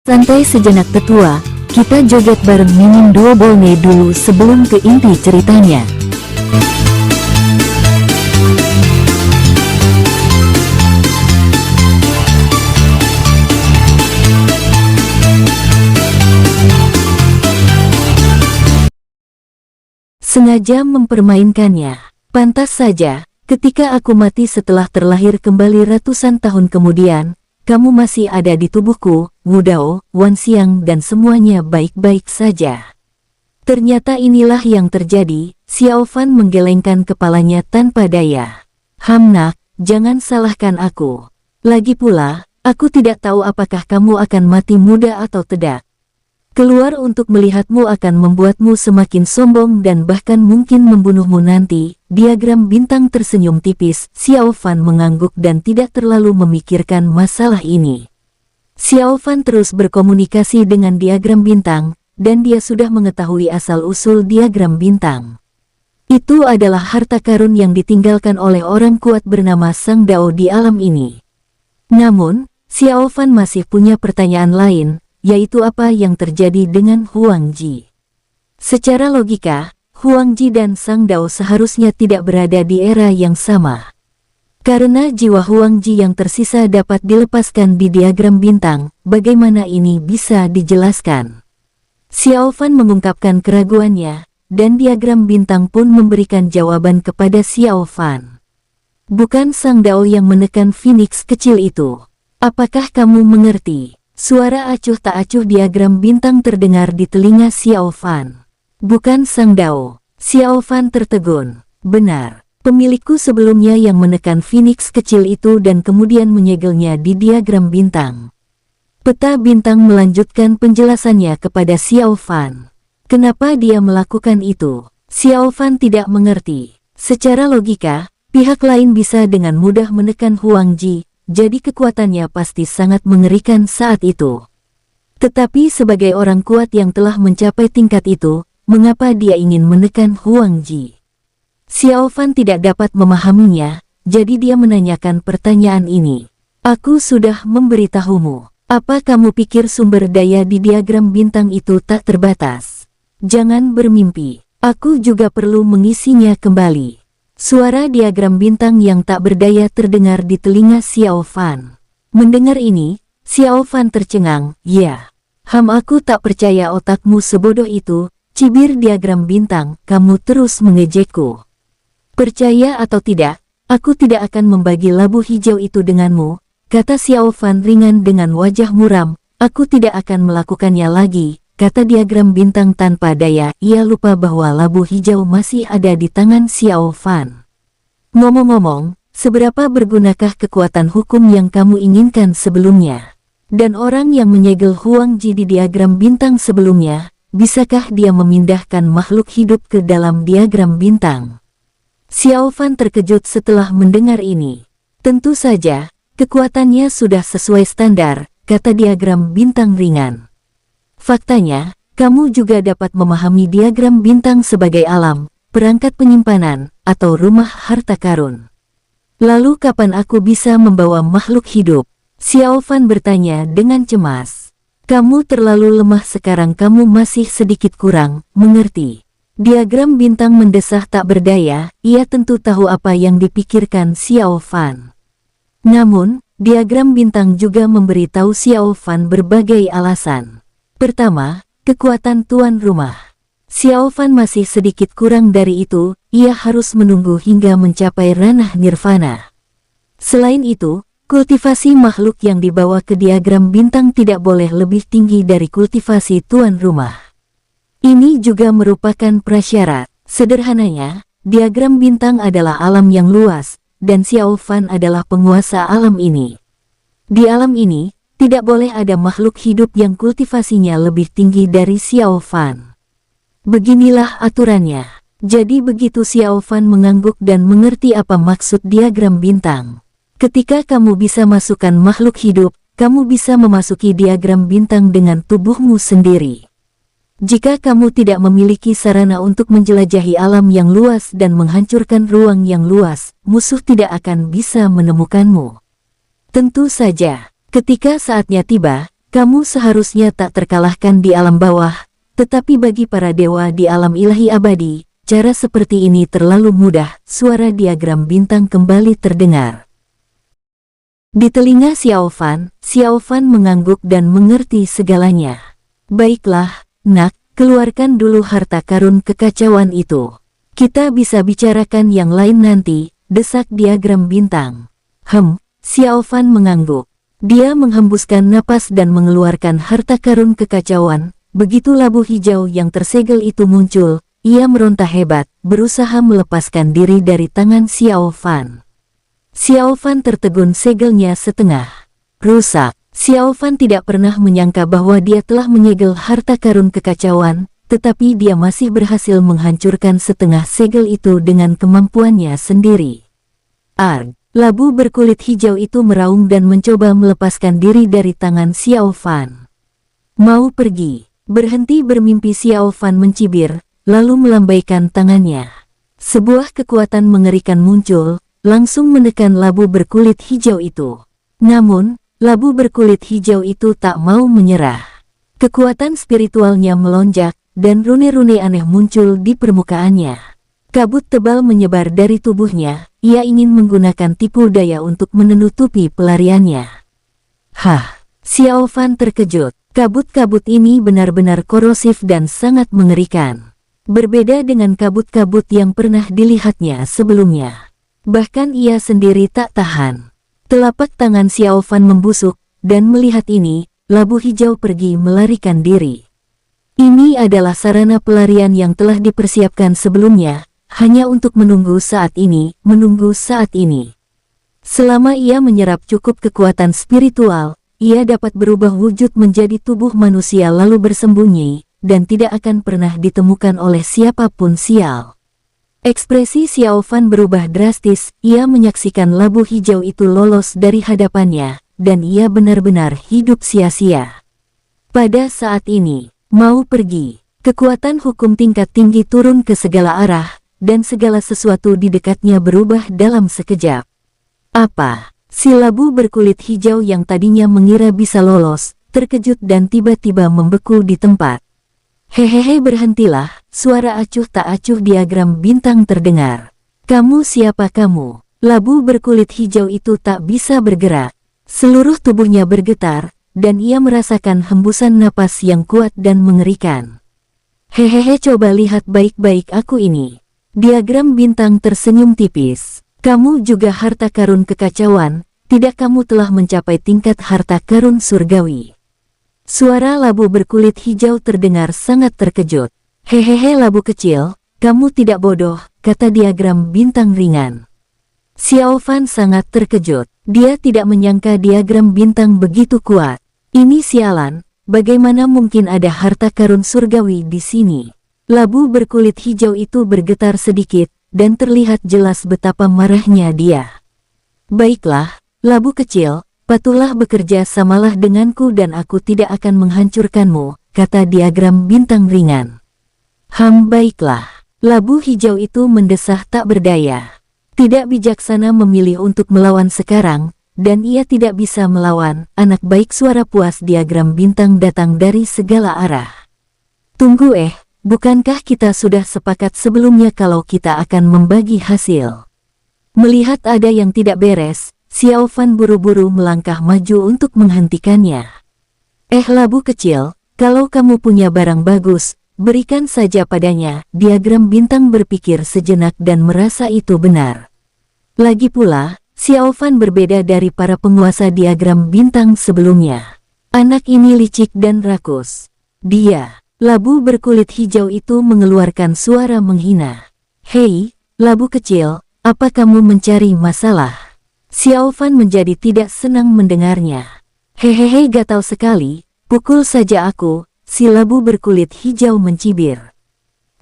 Santai sejenak tetua, kita joget bareng Mimin Duo Bolne dulu sebelum ke inti ceritanya. Sengaja mempermainkannya. Pantas saja, ketika aku mati setelah terlahir kembali ratusan tahun kemudian, kamu masih ada di tubuhku, Wu Dao, Wan Xiang dan semuanya baik-baik saja. Ternyata inilah yang terjadi, Xiao Fan menggelengkan kepalanya tanpa daya. Nak, jangan salahkan aku. Lagi pula, aku tidak tahu apakah kamu akan mati muda atau tidak. Keluar untuk melihatmu akan membuatmu semakin sombong dan bahkan mungkin membunuhmu nanti. Diagram bintang tersenyum tipis. Xiao Fan mengangguk dan tidak terlalu memikirkan masalah ini. Xiao Fan terus berkomunikasi dengan diagram bintang, dan dia sudah mengetahui asal-usul diagram bintang. Itu adalah harta karun yang ditinggalkan oleh orang kuat bernama Sang Dao di alam ini. Namun, Xiao Fan masih punya pertanyaan lain, yaitu apa yang terjadi dengan Huang Ji. Secara logika, Huang Ji dan Sang Dao seharusnya tidak berada di era yang sama. Karena jiwa Huang Ji yang tersisa dapat dilepaskan di diagram bintang, bagaimana ini bisa dijelaskan? Xiao Fan mengungkapkan keraguannya, dan diagram bintang pun memberikan jawaban kepada Xiao Fan. Bukan Sang Dao yang menekan Phoenix kecil itu. Apakah kamu mengerti? Suara acuh tak acuh diagram bintang terdengar di telinga Xiao Fan. Bukan Sang Dao. Xiao Fan tertegun. Benar. Pemilikku sebelumnya yang menekan Phoenix kecil itu dan kemudian menyegelnya di diagram bintang. Peta bintang melanjutkan penjelasannya kepada Xiao Fan. Kenapa dia melakukan itu? Xiao Fan tidak mengerti. Secara logika, pihak lain bisa dengan mudah menekan Huang Ji. Jadi kekuatannya pasti sangat mengerikan saat itu. Tetapi sebagai orang kuat yang telah mencapai tingkat itu, mengapa dia ingin menekan Huang Ji? Xiao Fan tidak dapat memahaminya, jadi dia menanyakan pertanyaan ini. Aku sudah memberitahumu. Apa kamu pikir sumber daya di diagram bintang itu tak terbatas? Jangan bermimpi. Aku juga perlu mengisinya kembali. Suara diagram bintang yang tak berdaya terdengar di telinga Xiao Fan. Mendengar ini, Xiao Fan tercengang. Ya, aku tak percaya otakmu sebodoh itu, cibir diagram bintang, kamu terus mengejekku. Percaya atau tidak, aku tidak akan membagi labu hijau itu denganmu, kata Xiao Fan ringan dengan wajah muram. Aku tidak akan melakukannya lagi, kata diagram bintang tanpa daya. Ia lupa bahwa labu hijau masih ada di tangan Xiao Fan. Ngomong-ngomong, seberapa bergunakah kekuatan hukum yang kamu inginkan sebelumnya? Dan orang yang menyegel Huang Ji di diagram bintang sebelumnya, bisakah dia memindahkan makhluk hidup ke dalam diagram bintang? Xiao Fan terkejut setelah mendengar ini. Tentu saja, kekuatannya sudah sesuai standar, kata diagram bintang ringan. Faktanya, kamu juga dapat memahami diagram bintang sebagai alam, perangkat penyimpanan, atau rumah harta karun. Lalu kapan aku bisa membawa makhluk hidup? Xiao Fan bertanya dengan cemas. Kamu terlalu lemah sekarang, kamu masih sedikit kurang mengerti. Diagram bintang mendesah tak berdaya, ia tentu tahu apa yang dipikirkan Xiao Fan. Namun, diagram bintang juga memberitahu Xiao Fan berbagai alasan. Pertama, kekuatan tuan rumah. Xiao Fan masih sedikit kurang dari itu, ia harus menunggu hingga mencapai ranah nirvana. Selain itu, kultivasi makhluk yang dibawa ke diagram bintang tidak boleh lebih tinggi dari kultivasi tuan rumah. Ini juga merupakan prasyarat. Sederhananya, diagram bintang adalah alam yang luas, dan Xiao Fan adalah penguasa alam ini. Di alam ini, tidak boleh ada makhluk hidup yang kultivasinya lebih tinggi dari Xiao Fan. Beginilah aturannya. Jadi begitu Xiao Fan mengangguk dan mengerti apa maksud diagram bintang. Ketika kamu bisa masukkan makhluk hidup, kamu bisa memasuki diagram bintang dengan tubuhmu sendiri. Jika kamu tidak memiliki sarana untuk menjelajahi alam yang luas dan menghancurkan ruang yang luas, musuh tidak akan bisa menemukanmu. Tentu saja, ketika saatnya tiba, Kamu seharusnya tak terkalahkan di alam bawah, tetapi bagi para dewa di alam ilahi abadi, cara seperti ini terlalu mudah. Suara diagram bintang kembali terdengar. Di telinga Xiao Fan mengangguk dan mengerti segalanya. Baiklah, nak, keluarkan dulu harta karun kekacauan itu. Kita bisa bicarakan yang lain nanti, desak diagram bintang. Xiao Fan mengangguk. Dia menghembuskan napas dan mengeluarkan harta karun kekacauan. Begitu labu hijau yang tersegel itu muncul, ia meronta hebat, berusaha melepaskan diri dari tangan Xiao Fan. Xiao Fan tertegun, segelnya setengah rusak. Xiao Fan tidak pernah menyangka bahwa dia telah menyegel harta karun kekacauan, tetapi dia masih berhasil menghancurkan setengah segel itu dengan kemampuannya sendiri. Arg! Labu berkulit hijau itu meraung dan mencoba melepaskan diri dari tangan Xiao Fan. Mau pergi? Berhenti bermimpi, Xiao Fan mencibir, lalu melambaikan tangannya. Sebuah kekuatan mengerikan muncul, langsung menekan labu berkulit hijau itu. Namun, labu berkulit hijau itu tak mau menyerah. Kekuatan spiritualnya melonjak, dan rune-rune aneh muncul di permukaannya. Kabut tebal menyebar dari tubuhnya, ia ingin menggunakan tipu daya untuk menutupi pelariannya. Xiao Fan terkejut. Kabut-kabut ini benar-benar korosif dan sangat mengerikan. Berbeda dengan kabut-kabut yang pernah dilihatnya sebelumnya. Bahkan ia sendiri tak tahan. Telapak tangan Xiao Fan membusuk, dan melihat ini, labu hijau pergi melarikan diri. Ini adalah sarana pelarian yang telah dipersiapkan sebelumnya, hanya untuk menunggu saat ini. Selama ia menyerap cukup kekuatan spiritual, ia dapat berubah wujud menjadi tubuh manusia lalu bersembunyi, dan tidak akan pernah ditemukan oleh siapapun. Sial. Ekspresi Xiao Fan berubah drastis, ia menyaksikan labu hijau itu lolos dari hadapannya, dan ia benar-benar hidup sia-sia. Pada saat ini, mau pergi, kekuatan hukum tingkat tinggi turun ke segala arah, dan segala sesuatu di dekatnya berubah dalam sekejap. Apa? Si labu berkulit hijau yang tadinya mengira bisa lolos, terkejut dan tiba-tiba membeku di tempat. Hehehe, berhentilah, suara acuh tak acuh diagram bintang terdengar. Kamu siapa kamu? Labu berkulit hijau itu tak bisa bergerak. Seluruh tubuhnya bergetar, dan ia merasakan hembusan napas yang kuat dan mengerikan. Hehehe, coba lihat baik-baik aku ini. Diagram bintang tersenyum tipis. Kamu juga harta karun kekacauan, tidak, kamu telah mencapai tingkat harta karun surgawi. Suara labu berkulit hijau terdengar sangat terkejut. Hehehe labu kecil, kamu tidak bodoh, kata diagram bintang ringan. Xiao Fan sangat terkejut. Dia tidak menyangka diagram bintang begitu kuat. Ini sialan, bagaimana mungkin ada harta karun surgawi di sini? Labu berkulit hijau itu bergetar sedikit, dan terlihat jelas betapa marahnya dia. Baiklah, labu kecil, patuhlah bekerja samalah denganku dan aku tidak akan menghancurkanmu, kata diagram bintang ringan. Baiklah. Labu hijau itu mendesah tak berdaya. Tidak bijaksana memilih untuk melawan sekarang, dan ia tidak bisa melawan. Anak baik, suara puas diagram bintang datang dari segala arah. Tunggu, bukankah kita sudah sepakat sebelumnya kalau kita akan membagi hasil? Melihat ada yang tidak beres, Xiao Fan buru-buru melangkah maju untuk menghentikannya. Labu kecil, kalau kamu punya barang bagus, berikan saja padanya. Diagram bintang berpikir sejenak dan merasa itu benar. Lagi pula, Xiao Fan berbeda dari para penguasa diagram bintang sebelumnya. Anak ini licik dan rakus. Dia, labu berkulit hijau itu mengeluarkan suara menghina. Hei, labu kecil, apa kamu mencari masalah? Xiao Fan menjadi tidak senang mendengarnya. Hehehe, gatal sekali, pukul saja aku, si labu berkulit hijau mencibir.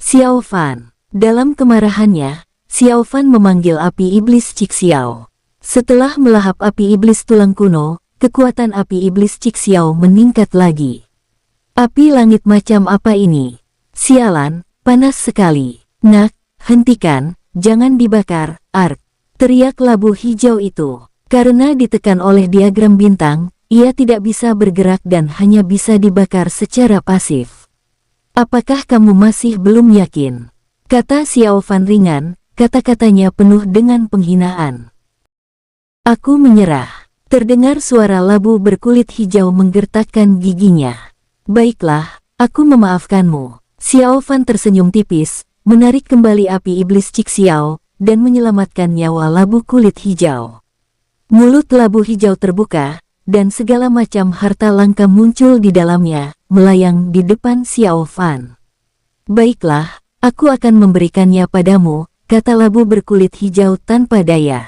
Xiao Fan. Dalam kemarahannya, Xiao Fan memanggil api iblis Cixiao. Setelah melahap api iblis tulang kuno, kekuatan api iblis Cixiao meningkat lagi. Api langit macam apa ini? Sialan, panas sekali. Nak, hentikan, jangan dibakar, Ark. Teriak labu hijau itu. Karena ditekan oleh diagram bintang, ia tidak bisa bergerak dan hanya bisa dibakar secara pasif. Apakah kamu masih belum yakin? Kata Xiao Fan ringan, kata-katanya penuh dengan penghinaan. Aku menyerah. Terdengar suara labu berkulit hijau menggertakkan giginya. Baiklah, aku memaafkanmu. Xiao Fan tersenyum tipis, menarik kembali api iblis Cik Xiao, dan menyelamatkan nyawa labu kulit hijau. Mulut labu hijau terbuka, dan segala macam harta langka muncul di dalamnya, melayang di depan Xiao Fan. Baiklah, aku akan memberikannya padamu, kata labu berkulit hijau tanpa daya.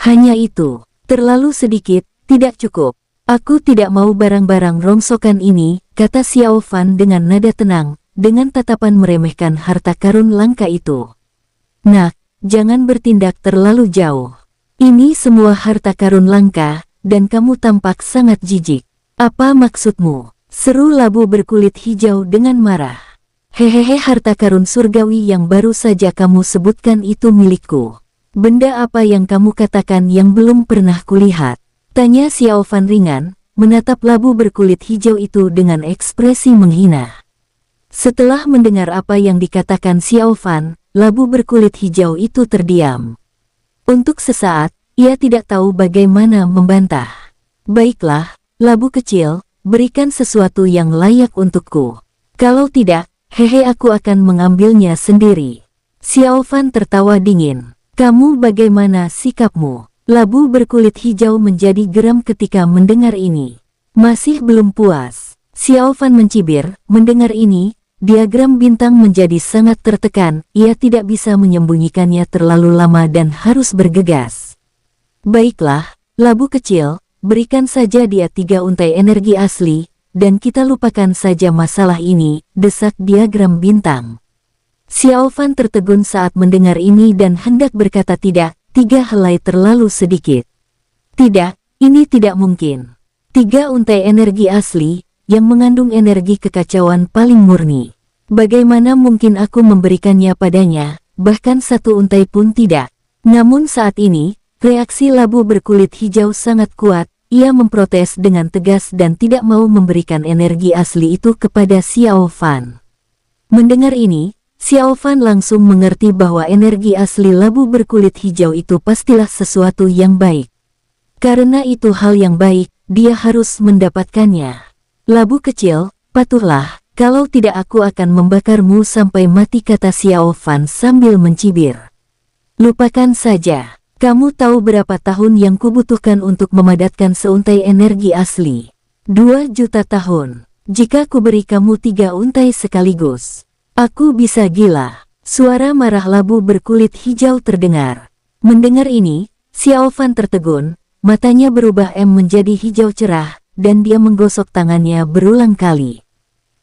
Hanya itu, terlalu sedikit, tidak cukup. Aku tidak mau barang-barang rongsokan ini, kata Xiao Fan dengan nada tenang, dengan tatapan meremehkan harta karun langka itu. Nak, jangan bertindak terlalu jauh. Ini semua harta karun langka, dan kamu tampak sangat jijik. Apa maksudmu? Seru labu berkulit hijau dengan marah. Hehehe, harta karun surgawi yang baru saja kamu sebutkan itu milikku. Benda apa yang kamu katakan yang belum pernah kulihat? Tanya Xiao Fan ringan, menatap labu berkulit hijau itu dengan ekspresi menghina. Setelah mendengar apa yang dikatakan Xiao Fan, labu berkulit hijau itu terdiam. Untuk sesaat, ia tidak tahu bagaimana membantah. Baiklah, labu kecil, berikan sesuatu yang layak untukku. Kalau tidak, hehe, aku akan mengambilnya sendiri. Xiao Fan tertawa dingin. Kamu bagaimana sikapmu? Labu berkulit hijau menjadi geram ketika mendengar ini. Masih belum puas. Xiao Fan mencibir, mendengar ini, diagram bintang menjadi sangat tertekan, ia tidak bisa menyembunyikannya terlalu lama dan harus bergegas. Baiklah, labu kecil, berikan saja dia 3 untai energi asli, dan kita lupakan saja masalah ini, desak diagram bintang. Xiao Fan tertegun saat mendengar ini dan hendak berkata tidak, 3 helai terlalu sedikit. Tidak, ini tidak mungkin. 3 untai energi asli, yang mengandung energi kekacauan paling murni. Bagaimana mungkin aku memberikannya padanya, bahkan 1 untai pun tidak. Namun saat ini, reaksi labu berkulit hijau sangat kuat, ia memprotes dengan tegas dan tidak mau memberikan energi asli itu kepada Xiao Fan. Mendengar ini, Xiao Fan langsung mengerti bahwa energi asli labu berkulit hijau itu pastilah sesuatu yang baik. Karena itu hal yang baik, dia harus mendapatkannya. Labu kecil, patuhlah, kalau tidak aku akan membakarmu sampai mati, kata Xiao Fan sambil mencibir. Lupakan saja, kamu tahu berapa tahun yang kubutuhkan untuk memadatkan seuntai energi asli? 2 juta tahun. Jika kuberi kamu 3 untai sekaligus, aku bisa gila. Suara marah labu berkulit hijau terdengar. Mendengar ini, Xiao Fan tertegun, matanya berubah menjadi hijau cerah, dan dia menggosok tangannya berulang kali.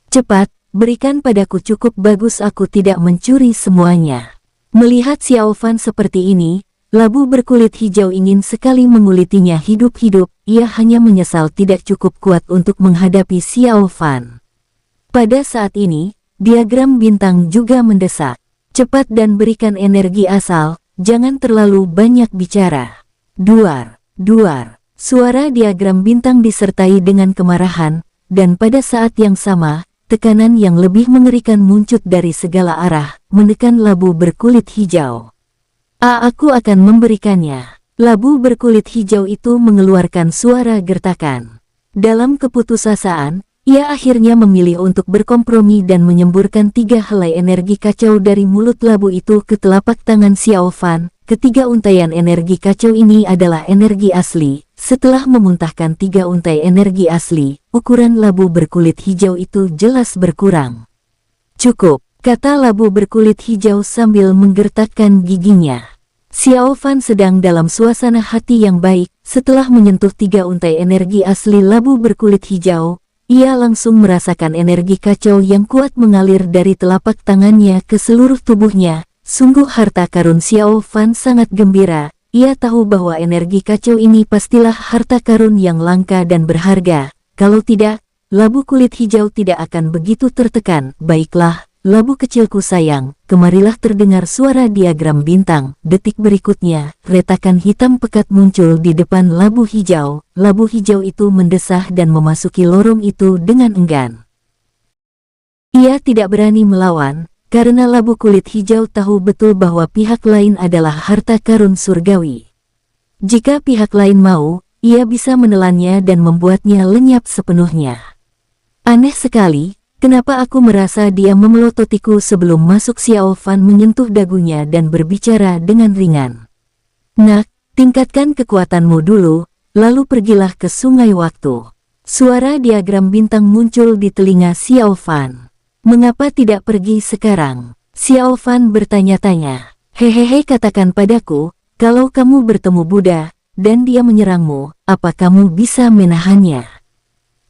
Cepat, berikan padaku, cukup bagus, aku tidak mencuri semuanya. Melihat Xiao Fan seperti ini, labu berkulit hijau ingin sekali mengulitinya hidup-hidup, ia hanya menyesal tidak cukup kuat untuk menghadapi Xiao Fan. Pada saat ini, diagram bintang juga mendesak. Cepat dan berikan energi asal, jangan terlalu banyak bicara. Duar, duar. Suara diagram bintang disertai dengan kemarahan, dan pada saat yang sama, tekanan yang lebih mengerikan muncul dari segala arah, menekan labu berkulit hijau. Aku akan memberikannya. Labu berkulit hijau itu mengeluarkan suara gertakan. Dalam keputusasaan, ia akhirnya memilih untuk berkompromi dan menyemburkan 3 helai energi kacau dari mulut labu itu ke telapak tangan Xiao Fan. Ketiga untaian energi kacau ini adalah energi asli. Setelah memuntahkan 3 untai energi asli, ukuran labu berkulit hijau itu jelas berkurang. Cukup, kata labu berkulit hijau sambil menggertakkan giginya. Xiao Fan sedang dalam suasana hati yang baik. Setelah menyentuh 3 untai energi asli labu berkulit hijau, ia langsung merasakan energi kacau yang kuat mengalir dari telapak tangannya ke seluruh tubuhnya. Sungguh harta karun Xiao Fan sangat gembira. Ia tahu bahwa energi kacau ini pastilah harta karun yang langka dan berharga. Kalau tidak, labu kulit hijau tidak akan begitu tertekan. Baiklah, labu kecilku sayang, kemarilah terdengar suara diagram bintang. Detik berikutnya, retakan hitam pekat muncul di depan labu hijau. Labu hijau itu mendesah dan memasuki lorong itu dengan enggan. Ia tidak berani melawan, karena labu kulit hijau tahu betul bahwa pihak lain adalah harta karun surgawi. Jika pihak lain mau, ia bisa menelannya dan membuatnya lenyap sepenuhnya. Aneh sekali, kenapa aku merasa dia memelototiku sebelum masuk. Xiao Fan menyentuh dagunya dan berbicara dengan ringan. Nak, tingkatkan kekuatanmu dulu, lalu pergilah ke sungai waktu. Suara diagram bintang muncul di telinga Xiao Fan. Mengapa tidak pergi sekarang? Xiao Fan bertanya-tanya. Hehehe, katakan padaku, kalau kamu bertemu Buddha, dan dia menyerangmu, apa kamu bisa menahannya?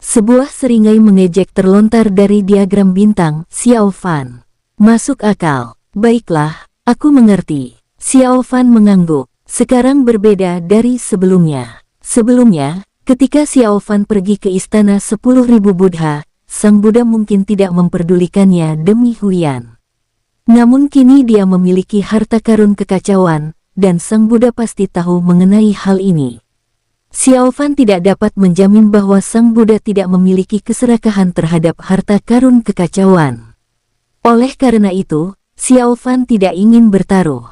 Sebuah seringai mengejek terlontar dari diagram bintang. Xiao Fan. Masuk akal. Baiklah, aku mengerti. Xiao Fan mengangguk. Sekarang berbeda dari sebelumnya. Sebelumnya, ketika Xiao Fan pergi ke istana 10.000 Buddha, sang Buddha mungkin tidak memperdulikannya demi Huyan. Namun kini dia memiliki harta karun kekacauan, dan sang Buddha pasti tahu mengenai hal ini. Xiao Fan tidak dapat menjamin bahwa sang Buddha tidak memiliki keserakahan terhadap harta karun kekacauan. Oleh karena itu, Xiao Fan tidak ingin bertaruh.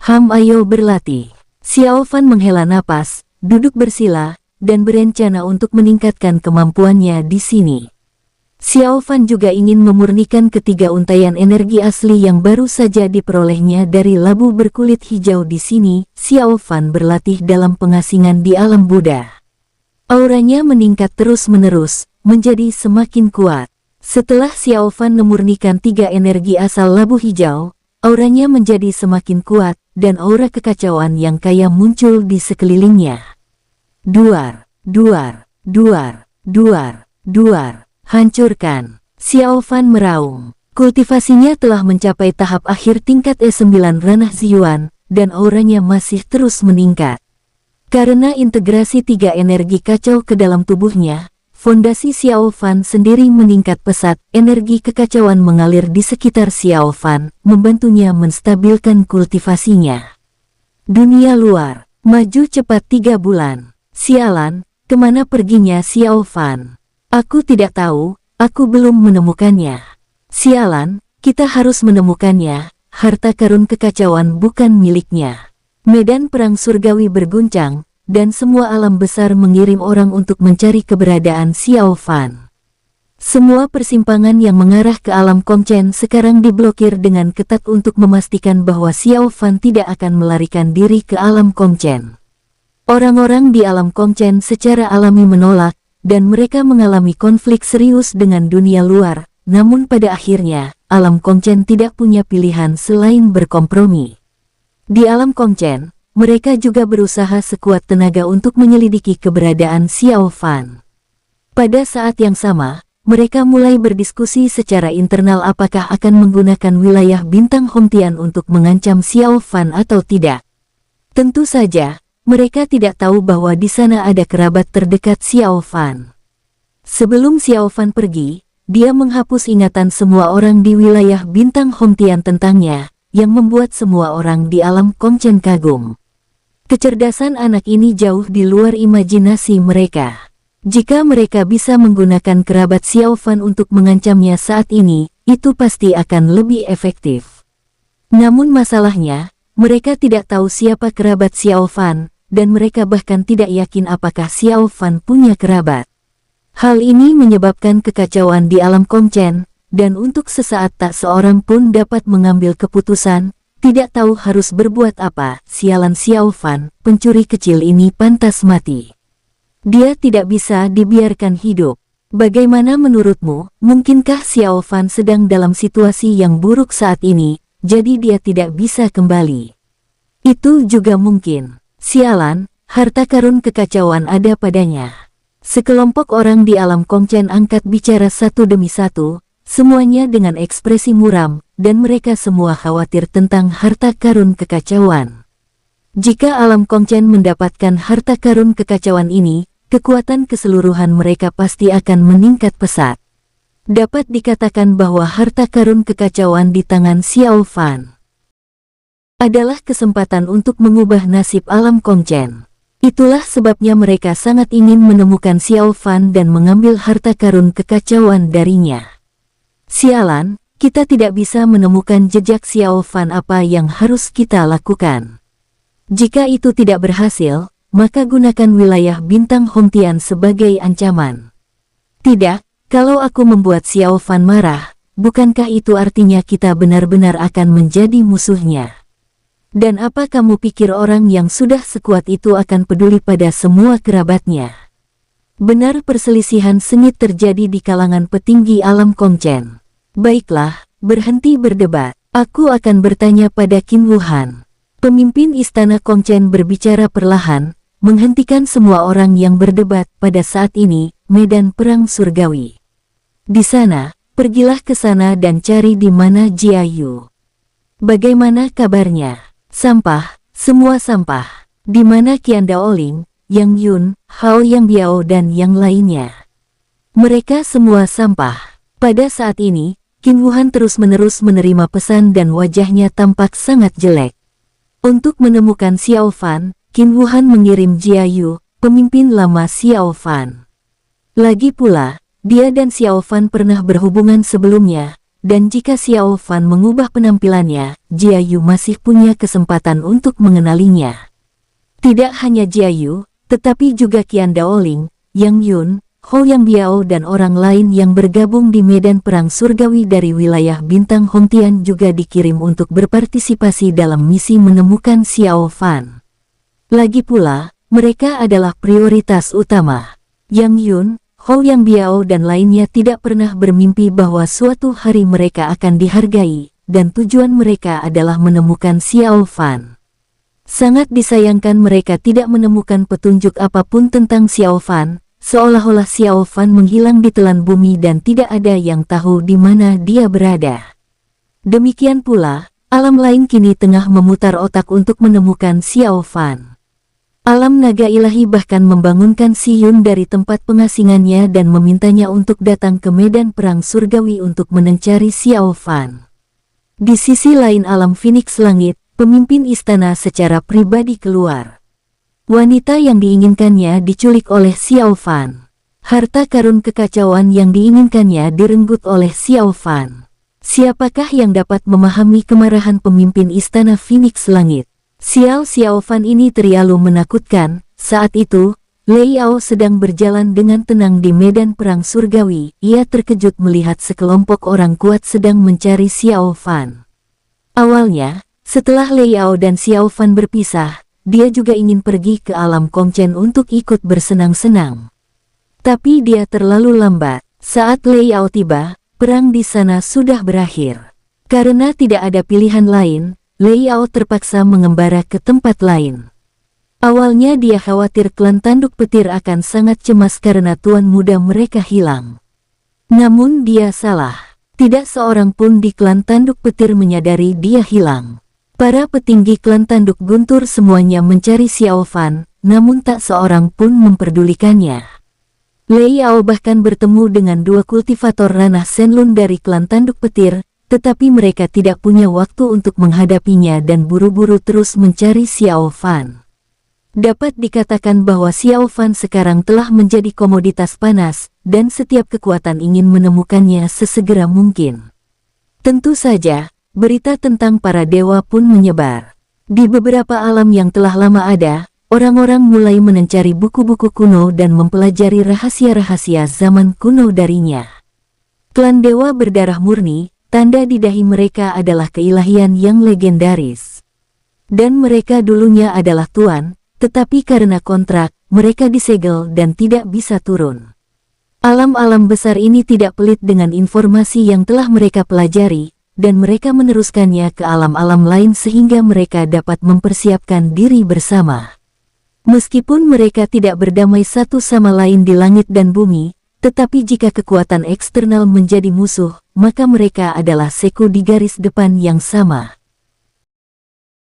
Ayo berlatih. Xiao Fan menghela napas, duduk bersila, dan berencana untuk meningkatkan kemampuannya di sini. Xiao Fan juga ingin memurnikan ketiga untaian energi asli yang baru saja diperolehnya dari labu berkulit hijau di sini. Xiao Fan berlatih dalam pengasingan di alam Buddha. Auranya meningkat terus-menerus, menjadi semakin kuat. Setelah Xiao Fan memurnikan tiga energi asal labu hijau, auranya menjadi semakin kuat, dan aura kekacauan yang kaya muncul di sekelilingnya. Duar, duar, duar, duar, duar. Hancurkan. Xiao Fan meraung. Kultivasinya telah mencapai tahap akhir tingkat E9 ranah Ziyuan, dan auranya masih terus meningkat. Karena integrasi tiga energi kacau ke dalam tubuhnya, fondasi Xiao Fan sendiri meningkat pesat. Energi kekacauan mengalir di sekitar Xiao Fan, membantunya menstabilkan kultivasinya. Dunia luar. Maju cepat 3 bulan. Sialan, kemana perginya Xiao Fan? Aku tidak tahu, aku belum menemukannya. Sialan, kita harus menemukannya. Harta karun kekacauan bukan miliknya. Medan perang surgawi berguncang, dan semua alam besar mengirim orang untuk mencari keberadaan Xiao Fan. Semua persimpangan yang mengarah ke alam Kongchen sekarang diblokir dengan ketat untuk memastikan bahwa Xiao Fan tidak akan melarikan diri ke alam Kongchen. Orang-orang di alam Kongchen secara alami menolak, dan mereka mengalami konflik serius dengan dunia luar. Namun pada akhirnya, alam Kongchen tidak punya pilihan selain berkompromi. Di alam Kongchen, mereka juga berusaha sekuat tenaga untuk menyelidiki keberadaan Xiao Fan. Pada saat yang sama, mereka mulai berdiskusi secara internal apakah akan menggunakan wilayah bintang Hongtian untuk mengancam Xiao Fan atau tidak. Tentu saja, mereka tidak tahu bahwa di sana ada kerabat terdekat Xiao Fan. Sebelum Xiao Fan pergi, dia menghapus ingatan semua orang di wilayah bintang Hongtian tentangnya, yang membuat semua orang di alam Kongchen kagum. Kecerdasan anak ini jauh di luar imajinasi mereka. Jika mereka bisa menggunakan kerabat Xiao Fan untuk mengancamnya saat ini, itu pasti akan lebih efektif. Namun masalahnya, mereka tidak tahu siapa kerabat Xiao Fan, dan mereka bahkan tidak yakin apakah Xiao Fan punya kerabat. Hal ini menyebabkan kekacauan di alam Kongchen, dan untuk sesaat tak seorang pun dapat mengambil keputusan, tidak tahu harus berbuat apa. Sialan Xiao Fan, pencuri kecil ini pantas mati. Dia tidak bisa dibiarkan hidup. Bagaimana menurutmu, mungkinkah Xiao Fan sedang dalam situasi yang buruk saat ini, jadi dia tidak bisa kembali? Itu juga mungkin. Sialan, harta karun kekacauan ada padanya. Sekelompok orang di alam Kongchen angkat bicara satu demi satu, semuanya dengan ekspresi muram, dan mereka semua khawatir tentang harta karun kekacauan. Jika alam Kongchen mendapatkan harta karun kekacauan ini, kekuatan keseluruhan mereka pasti akan meningkat pesat. Dapat dikatakan bahwa harta karun kekacauan di tangan Xiao Fan adalah kesempatan untuk mengubah nasib alam Kongchen. Itulah sebabnya mereka sangat ingin menemukan Xiao Fan dan mengambil harta karun kekacauan darinya. Sialan, kita tidak bisa menemukan jejak Xiao Fan. Apa yang harus kita lakukan? Jika itu tidak berhasil, maka gunakan wilayah bintang Hongtian sebagai ancaman. Tidak, kalau aku membuat Xiao Fan marah, bukankah itu artinya kita benar-benar akan menjadi musuhnya? Dan apa kamu pikir orang yang sudah sekuat itu akan peduli pada semua kerabatnya? Benar, perselisihan sengit terjadi di kalangan petinggi alam Kongchen. Baiklah, berhenti berdebat. Aku akan bertanya pada Qin Wuhan. Pemimpin istana Kongchen berbicara perlahan, menghentikan semua orang yang berdebat. Pada saat ini, medan perang surgawi. Di sana, pergilah ke sana dan cari di mana Jia Yu. Bagaimana kabarnya? Sampah, semua sampah. Di mana Qian Daoling, Yang Yun, Hao Yang Biao dan yang lainnya? Mereka semua sampah. Pada saat ini, Qin Wuhan terus-menerus menerima pesan dan wajahnya tampak sangat jelek. Untuk menemukan Xiao Fan, Qin Wuhan mengirim Jia Yu, pemimpin lama Xiao Fan. Lagi pula, dia dan Xiao Fan pernah berhubungan sebelumnya. Dan jika Xiao Fan mengubah penampilannya, Jia Yu masih punya kesempatan untuk mengenalinya. Tidak hanya Jia Yu, tetapi juga Qian Daoling, Yang Yun, Hou Yang Biao dan orang lain yang bergabung di medan perang surgawi dari wilayah bintang Hongtian juga dikirim untuk berpartisipasi dalam misi menemukan Xiao Fan. Lagi pula, mereka adalah prioritas utama. Yang Yun, Hou Yang Biao dan lainnya tidak pernah bermimpi bahwa suatu hari mereka akan dihargai, dan tujuan mereka adalah menemukan Xiao Fan. Sangat disayangkan mereka tidak menemukan petunjuk apapun tentang Xiao Fan, seolah-olah Xiao Fan menghilang di telan bumi dan tidak ada yang tahu di mana dia berada. Demikian pula, alam lain kini tengah memutar otak untuk menemukan Xiao Fan. Alam naga ilahi bahkan membangunkan Si Yun dari tempat pengasingannya dan memintanya untuk datang ke medan perang surgawi untuk mencari Xiao Fan. Di sisi lain alam Phoenix Langit, pemimpin istana secara pribadi keluar. Wanita yang diinginkannya diculik oleh Xiao Fan. Harta karun kekacauan yang diinginkannya direnggut oleh Xiao Fan. Siapakah yang dapat memahami kemarahan pemimpin istana Phoenix Langit? Xiao Fan ini terlalu menakutkan. Saat itu, Lei Yao sedang berjalan dengan tenang di medan perang surgawi. Ia terkejut melihat sekelompok orang kuat sedang mencari Xiao Fan. Awalnya, setelah Lei Yao dan Xiao Fan berpisah, dia juga ingin pergi ke alam Kongchen untuk ikut bersenang-senang. Tapi dia terlalu lambat. Saat Lei Yao tiba, perang di sana sudah berakhir. Karena tidak ada pilihan lain, Lei Yao terpaksa mengembara ke tempat lain. Awalnya dia khawatir klan tanduk petir akan sangat cemas karena tuan muda mereka hilang. Namun dia salah. Tidak seorang pun di klan tanduk petir menyadari dia hilang. Para petinggi klan tanduk guntur semuanya mencari Xiao Fan, namun tak seorang pun memperdulikannya. Lei Yao bahkan bertemu dengan dua kultivator ranah Shenlun dari klan tanduk petir, tetapi mereka tidak punya waktu untuk menghadapinya dan buru-buru terus mencari Xiao Fan. Dapat dikatakan bahwa Xiao Fan sekarang telah menjadi komoditas panas, dan setiap kekuatan ingin menemukannya sesegera mungkin. Tentu saja, berita tentang para dewa pun menyebar. Di beberapa alam yang telah lama ada, orang-orang mulai mencari buku-buku kuno dan mempelajari rahasia-rahasia zaman kuno darinya. Klan dewa berdarah murni, tanda di dahi mereka adalah keilahian yang legendaris. Dan mereka dulunya adalah tuan, tetapi karena kontrak, mereka disegel dan tidak bisa turun. Alam-alam besar ini tidak pelit dengan informasi yang telah mereka pelajari, dan mereka meneruskannya ke alam-alam lain sehingga mereka dapat mempersiapkan diri bersama. Meskipun mereka tidak berdamai satu sama lain di langit dan bumi, tetapi jika kekuatan eksternal menjadi musuh, maka mereka adalah sekutu di garis depan yang sama.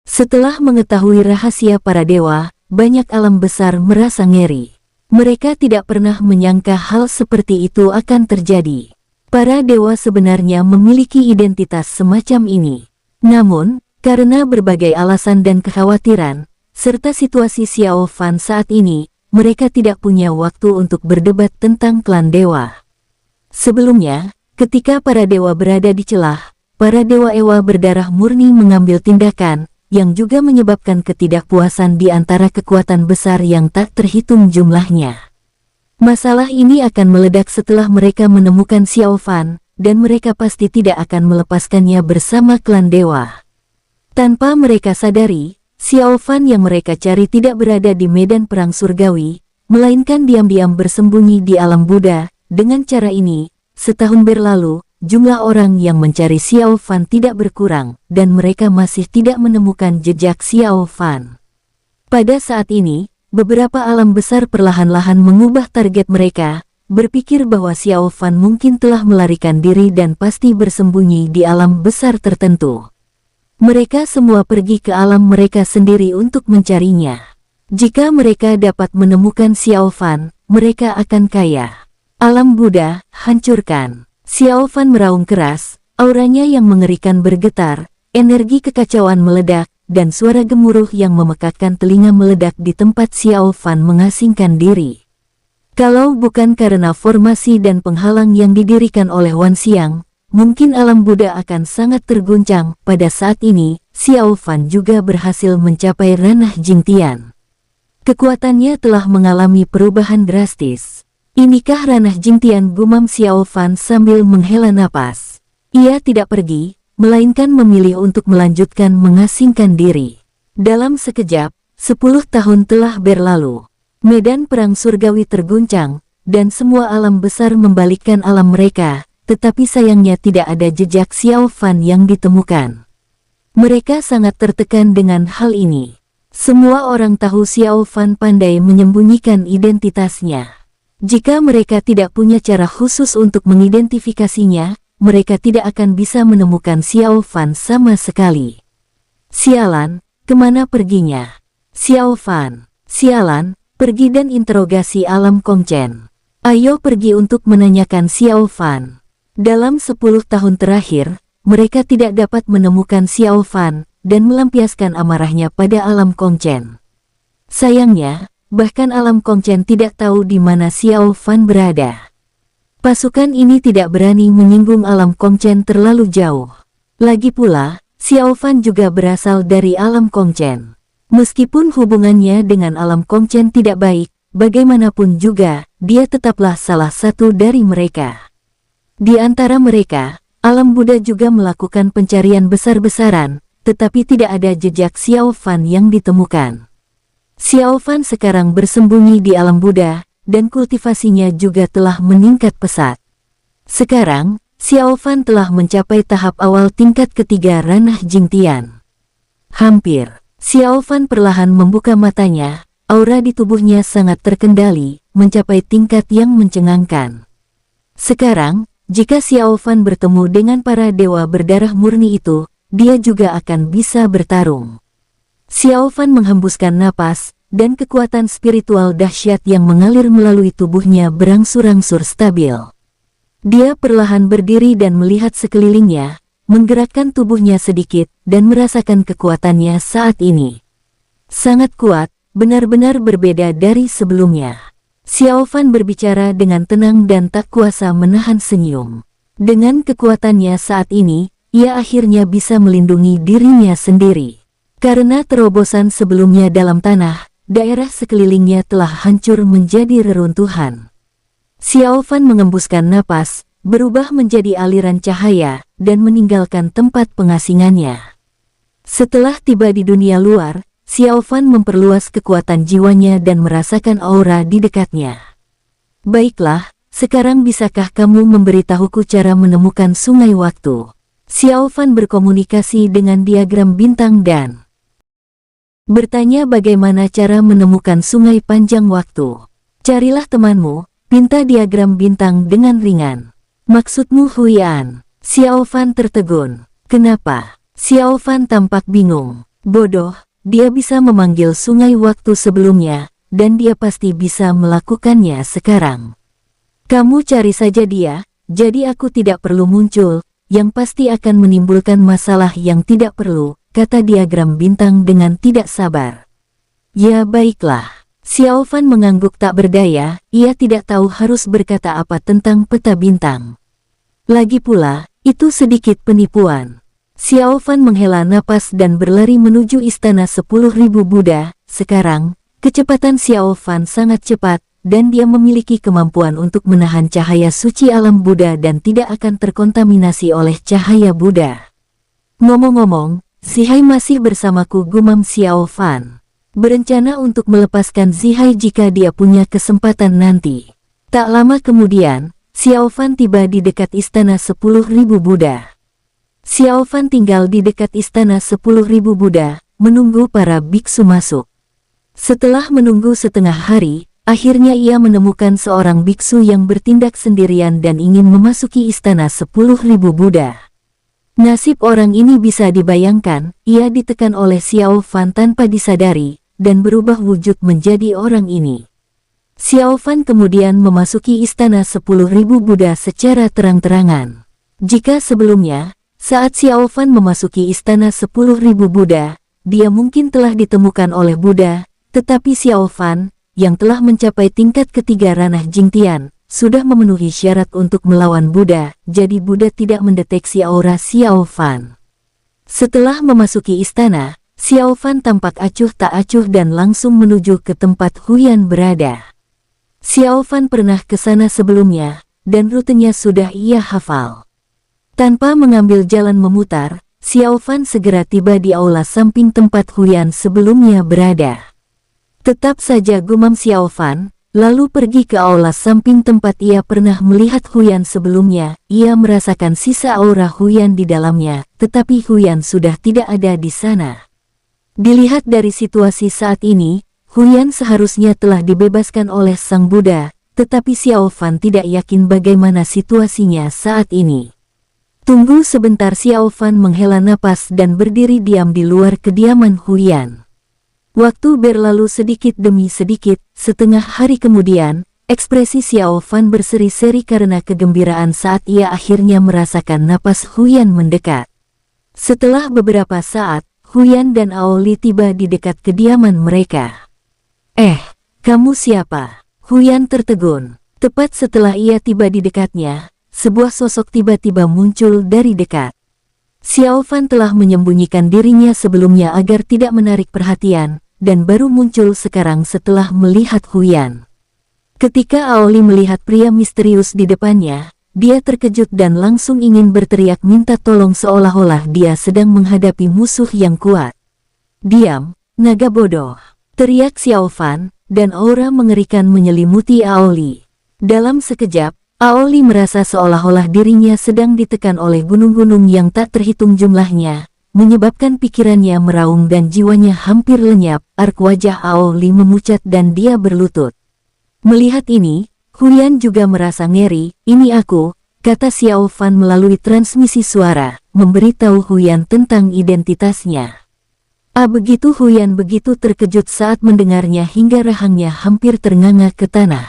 Setelah mengetahui rahasia para dewa, banyak alam besar merasa ngeri. Mereka tidak pernah menyangka hal seperti itu akan terjadi. Para dewa sebenarnya memiliki identitas semacam ini. Namun, karena berbagai alasan dan kekhawatiran, serta situasi Xiao Fan saat ini, mereka tidak punya waktu untuk berdebat tentang klan dewa. Sebelumnya, ketika para dewa berada di celah, para dewa Ewa berdarah murni mengambil tindakan, yang juga menyebabkan ketidakpuasan di antara kekuatan besar yang tak terhitung jumlahnya. Masalah ini akan meledak setelah mereka menemukan Xiao Fan, dan mereka pasti tidak akan melepaskannya bersama klan dewa. Tanpa mereka sadari, Xiao Fan yang mereka cari tidak berada di medan perang surgawi, melainkan diam-diam bersembunyi di alam Buddha. Dengan cara ini, setahun berlalu, jumlah orang yang mencari Xiao Fan tidak berkurang, dan mereka masih tidak menemukan jejak Xiao Fan. Pada saat ini, beberapa alam besar perlahan-lahan mengubah target mereka, berpikir bahwa Xiao Fan mungkin telah melarikan diri dan pasti bersembunyi di alam besar tertentu. Mereka semua pergi ke alam mereka sendiri untuk mencarinya. Jika mereka dapat menemukan Xiao Fan, mereka akan kaya. Alam Buddha, hancurkan. Xiao Fan meraung keras, auranya yang mengerikan bergetar, energi kekacauan meledak, dan suara gemuruh yang memekakkan telinga meledak di tempat Xiao Fan mengasingkan diri. Kalau bukan karena formasi dan penghalang yang didirikan oleh Wan Xiang, mungkin alam Buddha akan sangat terguncang. Pada saat ini, Xiao Fan juga berhasil mencapai ranah Jingtian. Kekuatannya telah mengalami perubahan drastis. Inikah ranah Jingtian, gumam Xiao Fan sambil menghela napas. Ia tidak pergi, melainkan memilih untuk melanjutkan mengasingkan diri. Dalam sekejap, 10 tahun telah berlalu. Medan perang surgawi terguncang, dan semua alam besar membalikkan alam mereka, tetapi sayangnya tidak ada jejak Xiao Fan yang ditemukan. Mereka sangat tertekan dengan hal ini. Semua orang tahu Xiao Fan pandai menyembunyikan identitasnya. Jika mereka tidak punya cara khusus untuk mengidentifikasinya, mereka tidak akan bisa menemukan Xiao Fan sama sekali. Sialan, kemana perginya? Xiao Fan, sialan, pergi dan interogasi alam Kongchen. Ayo pergi untuk menanyakan Xiao Fan. Dalam 10 tahun terakhir, mereka tidak dapat menemukan Xiao Fan, dan melampiaskan amarahnya pada alam Kongchen. Sayangnya, bahkan alam Kongchen tidak tahu di mana Xiao Fan berada. Pasukan ini tidak berani menyinggung alam Kongchen terlalu jauh. Lagi pula, Xiao Fan juga berasal dari alam Kongchen. Meskipun hubungannya dengan alam Kongchen tidak baik, bagaimanapun juga, dia tetaplah salah satu dari mereka. Di antara mereka, alam Buddha juga melakukan pencarian besar-besaran, tetapi tidak ada jejak Xiao Fan yang ditemukan. Xiao Fan sekarang bersembunyi di alam Buddha, dan kultivasinya juga telah meningkat pesat. Sekarang, Xiao Fan telah mencapai tahap awal tingkat ketiga ranah Jingtian. Hampir, Xiao Fan perlahan membuka matanya, aura di tubuhnya sangat terkendali, mencapai tingkat yang mencengangkan. Sekarang, jika Xiao Fan bertemu dengan para dewa berdarah murni itu, dia juga akan bisa bertarung. Xiao Fan menghembuskan napas, dan kekuatan spiritual dahsyat yang mengalir melalui tubuhnya berangsur-angsur stabil. Dia perlahan berdiri dan melihat sekelilingnya, menggerakkan tubuhnya sedikit, dan merasakan kekuatannya saat ini. Sangat kuat, benar-benar berbeda dari sebelumnya. Xiao Fan berbicara dengan tenang dan tak kuasa menahan senyum. Dengan kekuatannya saat ini, ia akhirnya bisa melindungi dirinya sendiri. Karena terobosan sebelumnya dalam tanah, daerah sekelilingnya telah hancur menjadi reruntuhan. Xiao Fan mengembuskan napas, berubah menjadi aliran cahaya, dan meninggalkan tempat pengasingannya. Setelah tiba di dunia luar, Xiao Fan memperluas kekuatan jiwanya dan merasakan aura di dekatnya. Baiklah, sekarang bisakah kamu memberitahuku cara menemukan sungai waktu? Xiao Fan berkomunikasi dengan diagram bintang dan bertanya bagaimana cara menemukan sungai panjang waktu. Carilah temanmu, pinta diagram bintang dengan ringan. Maksudmu Huyan? Xiao Fan tertegun. Kenapa? Xiao Fan tampak bingung. Bodoh, dia bisa memanggil sungai waktu sebelumnya, dan dia pasti bisa melakukannya sekarang. Kamu cari saja dia, jadi aku tidak perlu muncul, yang pasti akan menimbulkan masalah yang tidak perlu, kata diagram bintang dengan tidak sabar. Ya baiklah. Xiao Fan mengangguk tak berdaya, ia tidak tahu harus berkata apa tentang peta bintang. Lagi pula, itu sedikit penipuan. Xiao Fan menghela napas dan berlari menuju istana 10.000 Buddha. Sekarang, kecepatan Xiao Fan sangat cepat, dan dia memiliki kemampuan untuk menahan cahaya suci alam Buddha dan tidak akan terkontaminasi oleh cahaya Buddha. Ngomong-ngomong, Zihai masih bersamaku, gumam Xiao Fan. Berencana untuk melepaskan Zihai jika dia punya kesempatan nanti. Tak lama kemudian, Xiao Fan tiba di dekat istana 10.000 Buddha. Xiao Fan tinggal di dekat istana 10.000 Buddha, menunggu para biksu masuk. Setelah menunggu setengah hari, akhirnya ia menemukan seorang biksu yang bertindak sendirian dan ingin memasuki istana 10.000 Buddha. Nasib orang ini bisa dibayangkan, ia ditekan oleh Xiao Fan tanpa disadari, dan berubah wujud menjadi orang ini. Xiao Fan kemudian memasuki istana 10.000 Buddha secara terang-terangan. Jika sebelumnya, saat Xiao Fan memasuki istana 10.000 Buddha, dia mungkin telah ditemukan oleh Buddha, tetapi Xiao Fan, yang telah mencapai tingkat ketiga ranah Jingtian, sudah memenuhi syarat untuk melawan Buddha, jadi Buddha tidak mendeteksi aura Xiao Fan. Setelah memasuki istana, Xiao Fan tampak acuh tak acuh dan langsung menuju ke tempat Huyan berada. Xiao Fan pernah ke sana sebelumnya, dan rutenya sudah ia hafal. Tanpa mengambil jalan memutar, Xiao Fan segera tiba di aula samping tempat Huyan sebelumnya berada. Tetap saja, gumam Xiao Fan, lalu pergi ke aula samping tempat ia pernah melihat Huyan sebelumnya. Ia merasakan sisa aura Huyan di dalamnya, tetapi Huyan sudah tidak ada di sana. Dilihat dari situasi saat ini, Huyan seharusnya telah dibebaskan oleh Sang Buddha, tetapi Xiao Fan tidak yakin bagaimana situasinya saat ini. Tunggu sebentar, Xiao Fan menghela napas dan berdiri diam di luar kediaman Huyan. Waktu berlalu sedikit demi sedikit, setengah hari kemudian, ekspresi Xiao Fan berseri-seri karena kegembiraan saat ia akhirnya merasakan napas Huyan mendekat. Setelah beberapa saat, Huyan dan Aoli tiba di dekat kediaman mereka. Kamu siapa? Huyan tertegun. Tepat setelah ia tiba di dekatnya, sebuah sosok tiba-tiba muncul dari dekat. Xiao Fan telah menyembunyikan dirinya sebelumnya agar tidak menarik perhatian, dan baru muncul sekarang setelah melihat Huyan. Ketika Aoli melihat pria misterius di depannya, dia terkejut dan langsung ingin berteriak minta tolong seolah-olah dia sedang menghadapi musuh yang kuat. Diam, naga bodoh! Teriak Xiao Fan, dan aura mengerikan menyelimuti Aoli. Dalam sekejap, Aoli merasa seolah-olah dirinya sedang ditekan oleh gunung-gunung yang tak terhitung jumlahnya, menyebabkan pikirannya meraung dan jiwanya hampir lenyap. Ark wajah Aoli memucat dan dia berlutut. Melihat ini, Huyan juga merasa ngeri. Ini aku, kata Xiao Fan melalui transmisi suara, memberitahu Huyan tentang identitasnya. Begitu Huyan begitu terkejut saat mendengarnya hingga rahangnya hampir ternganga ke tanah.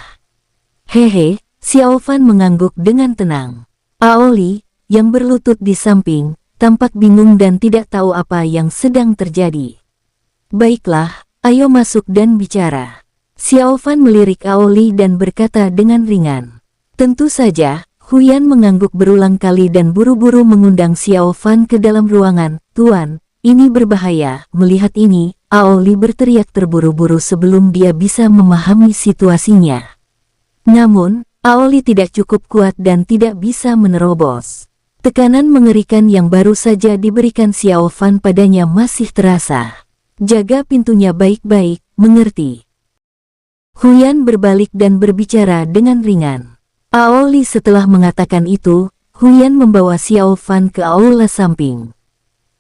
Hehe, Xiao Fan mengangguk dengan tenang. Aoli, yang berlutut di samping, tampak bingung dan tidak tahu apa yang sedang terjadi. Baiklah, ayo masuk dan bicara. Xiao Fan melirik Aoli dan berkata dengan ringan. Tentu saja, Huyan mengangguk berulang kali dan buru-buru mengundang Xiao Fan ke dalam ruangan. Tuan, ini berbahaya. Melihat ini, Aoli berteriak terburu-buru sebelum dia bisa memahami situasinya. Namun, Aoli tidak cukup kuat dan tidak bisa menerobos. Tekanan mengerikan yang baru saja diberikan Xiao Fan padanya masih terasa. Jaga pintunya baik-baik, mengerti? Huyan berbalik dan berbicara dengan ringan. Aoli setelah mengatakan itu, Huyan membawa Xiao Fan ke aula samping.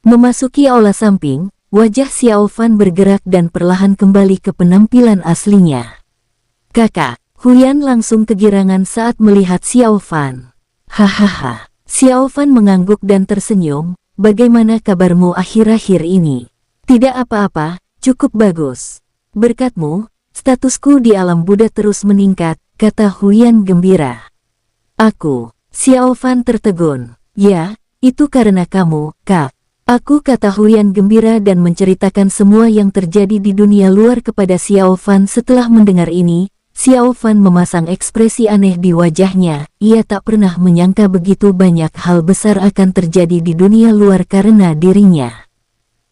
Memasuki aula samping, wajah Xiao Fan bergerak dan perlahan kembali ke penampilan aslinya. Kakak, Huyan langsung kegirangan saat melihat Xiao Fan. Hahaha. Xiao Fan mengangguk dan tersenyum. Bagaimana kabarmu akhir-akhir ini? Tidak apa-apa, cukup bagus. Berkatmu, statusku di alam Buddha terus meningkat, kata Huyan gembira. Aku, Xiao Fan tertegun. Ya, itu karena kamu, Kak. Aku, kata Huyan gembira dan menceritakan semua yang terjadi di dunia luar kepada Xiao Fan. Setelah mendengar ini, Xiao Fan memasang ekspresi aneh di wajahnya. Ia tak pernah menyangka begitu banyak hal besar akan terjadi di dunia luar karena dirinya.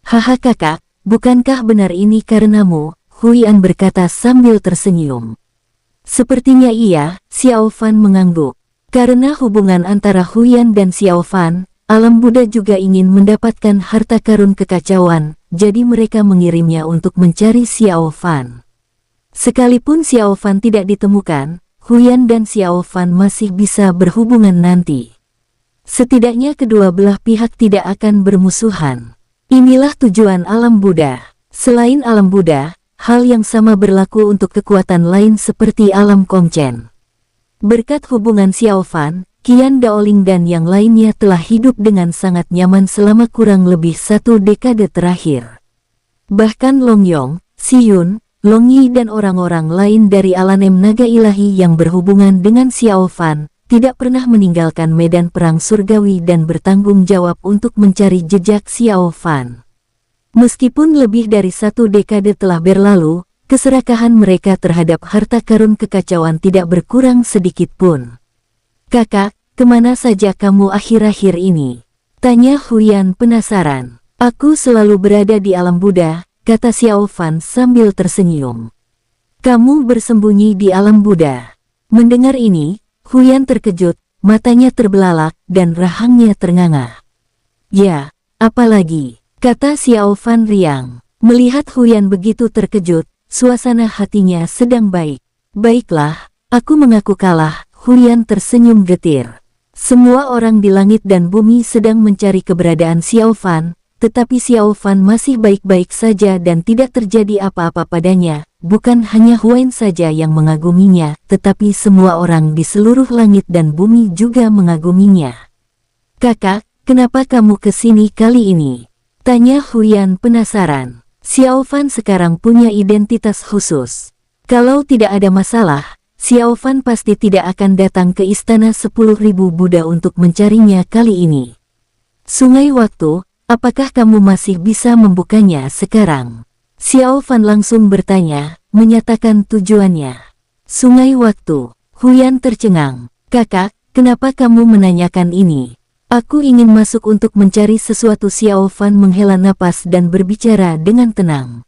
Haha kakak, bukankah benar ini karenamu? Huyan berkata sambil tersenyum. Sepertinya iya, Xiao Fan mengangguk. Karena hubungan antara Huyan dan Xiao Fan, alam Buddha juga ingin mendapatkan harta karun kekacauan, jadi mereka mengirimnya untuk mencari Xiao Fan. Sekalipun Xiao Fan tidak ditemukan, Huyan dan Xiao Fan masih bisa berhubungan nanti. Setidaknya kedua belah pihak tidak akan bermusuhan. Inilah tujuan alam Buddha. Selain alam Buddha, hal yang sama berlaku untuk kekuatan lain seperti alam Kongchen. Berkat hubungan Xiao Fan, Qian Daoling dan yang lainnya telah hidup dengan sangat nyaman selama kurang lebih 1 dekade terakhir. Bahkan Long Yong, Si Yun, Long Yi dan orang-orang lain dari Alanem Naga Ilahi yang berhubungan dengan Xiao Fan, tidak pernah meninggalkan medan perang surgawi dan bertanggung jawab untuk mencari jejak Xiao Fan. Meskipun lebih dari 1 dekade telah berlalu, keserakahan mereka terhadap harta karun kekacauan tidak berkurang sedikit pun. Kakak, kemana saja kamu akhir-akhir ini? Tanya Huyan penasaran. Aku selalu berada di alam Buddha, kata Xiao Fan sambil tersenyum. Kamu bersembunyi di alam Buddha. Mendengar ini, Huyan terkejut, matanya terbelalak, dan rahangnya ternganga. Ya, apalagi, kata Xiao Fan riang. Melihat Huyan begitu terkejut, suasana hatinya sedang baik. Baiklah, aku mengaku kalah. Huyan tersenyum getir. Semua orang di langit dan bumi sedang mencari keberadaan Xiao Fan, tetapi Xiao Fan masih baik-baik saja dan tidak terjadi apa-apa padanya. Bukan hanya Huyan saja yang mengaguminya, tetapi semua orang di seluruh langit dan bumi juga mengaguminya. Kakak, kenapa kamu ke sini kali ini? Tanya Huyan penasaran. Xiao Fan sekarang punya identitas khusus. Kalau tidak ada masalah, Xiao Fan pasti tidak akan datang ke istana 10.000 Buddha untuk mencarinya kali ini. Sungai waktu, apakah kamu masih bisa membukanya sekarang? Xiao Fan langsung bertanya, menyatakan tujuannya. Sungai waktu. Huyan tercengang. Kakak, kenapa kamu menanyakan ini? Aku ingin masuk untuk mencari sesuatu. Xiao Fan menghela napas dan berbicara dengan tenang.